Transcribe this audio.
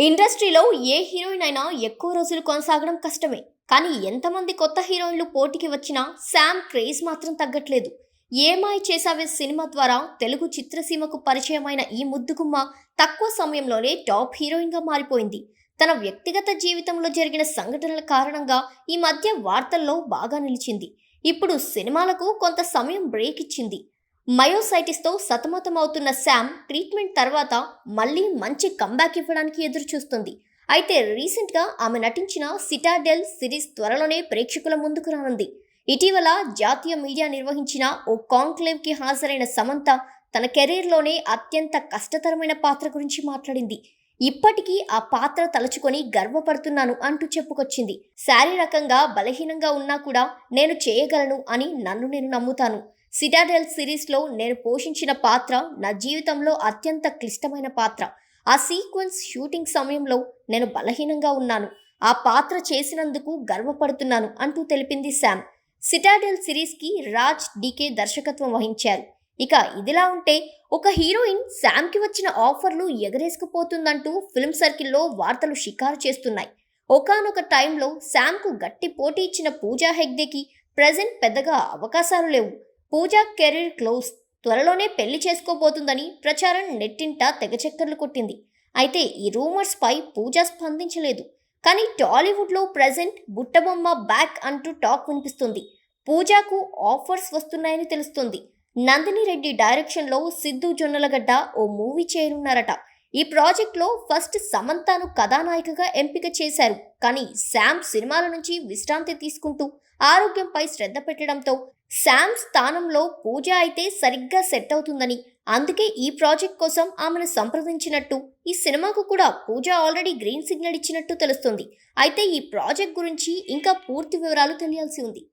ఇండస్ట్రీలో ఏ హీరోయిన్ అయినా ఎక్కువ రోజులు కొనసాగడం కష్టమే. కానీ ఎంతమంది కొత్త హీరోయిన్లు పోటీకి వచ్చినా శామ్ క్రేజ్ మాత్రం తగ్గట్లేదు. ఏమాయ్ చేసావే సినిమా ద్వారా తెలుగు చిత్రసీమకు పరిచయమైన ఈ ముద్దుగుమ్మ తక్కువ సమయంలోనే టాప్ హీరోయిన్గా మారిపోయింది. తన వ్యక్తిగత జీవితంలో జరిగిన సంఘటనల కారణంగా ఈ మధ్య వార్తల్లో బాగా నిలిచింది. ఇప్పుడు సినిమాలకు కొంత సమయం బ్రేక్ ఇచ్చింది. మయోసైటిస్తో సతమతమవుతున్న శామ్ ట్రీట్మెంట్ తర్వాత మళ్ళీ మంచి కంబ్యాక్ ఇవ్వడానికి ఎదురు చూస్తుంది. అయితే రీసెంట్గా ఆమె నటించిన సిటాడెల్ సిరీస్ త్వరలోనే ప్రేక్షకుల ముందుకు రానుంది. ఇటీవల జాతీయ మీడియా నిర్వహించిన ఓ కాంక్లేవ్కి హాజరైన సమంత తన కెరీర్లోనే అత్యంత కష్టతరమైన పాత్ర గురించి మాట్లాడింది. ఇప్పటికీ ఆ పాత్ర తలుచుకొని గర్వపడుతున్నాను అంటూ చెప్పుకొచ్చింది. శారీరకంగా బలహీనంగా ఉన్నా కూడా నేను చేయగలను అని నన్ను నేను నమ్ముతాను. సిటాడెల్ సిరీస్లో నేను పోషించిన పాత్ర నా జీవితంలో అత్యంత క్లిష్టమైన పాత్ర. ఆ సీక్వెన్స్ షూటింగ్ సమయంలో నేను బలహీనంగా ఉన్నాను. ఆ పాత్ర చేసినందుకు గర్వపడుతున్నాను అంటూ తెలిపింది శామ్. సిటాడెల్ సిరీస్కి రాజ్ డీకే దర్శకత్వం వహించారు. ఇక ఇదిలా ఉంటే ఒక హీరోయిన్ శామ్కి వచ్చిన ఆఫర్లు ఎగరేసుకుపోతుందంటూ ఫిల్మ్ సర్కిల్లో వార్తలు షికారు చేస్తున్నాయి. ఒకానొక టైంలో శామ్కు గట్టి పోటీ ఇచ్చిన పూజా హెగ్డేకి ప్రెజెంట్ పెద్దగా అవకాశాలు లేవు. పూజా కెరీర్ క్లోజ్, త్వరలోనే పెళ్లి చేసుకోబోతుందని ప్రచారం నెట్టింట తెగచక్కర్లు కొట్టింది. అయితే ఈ రూమర్స్ పై పూజా స్పందించలేదు. కానీ టాలీవుడ్లో ప్రెజెంట్ బుట్టబొమ్మ బ్యాక్ అంటూ టాక్ వినిపిస్తుంది. పూజాకు ఆఫర్స్ వస్తున్నాయని తెలుస్తుంది. నందిని రెడ్డి డైరెక్షన్లో సిద్ధు జొన్నలగడ్డ ఓ మూవీ చేయనున్నారట. ఈ ప్రాజెక్ట్లో ఫస్ట్ సమంతను కథానాయికగా ఎంపిక చేశారు. కానీ శామ్ సినిమాల నుంచి విశ్రాంతి తీసుకుంటూ ఆరోగ్యంపై శ్రద్ధ పెట్టడంతో శామ్ స్థానంలో పూజ అయితే సరిగ్గా సెట్ అవుతుందని, అందుకే ఈ ప్రాజెక్ట్ కోసం ఆమెను సంప్రదించినట్టు, ఈ సినిమాకు కూడా పూజ ఆల్రెడీ గ్రీన్ సిగ్నల్ ఇచ్చినట్టు తెలుస్తుంది. అయితే ఈ ప్రాజెక్ట్ గురించి ఇంకా పూర్తి వివరాలు తెలియాల్సి ఉంది.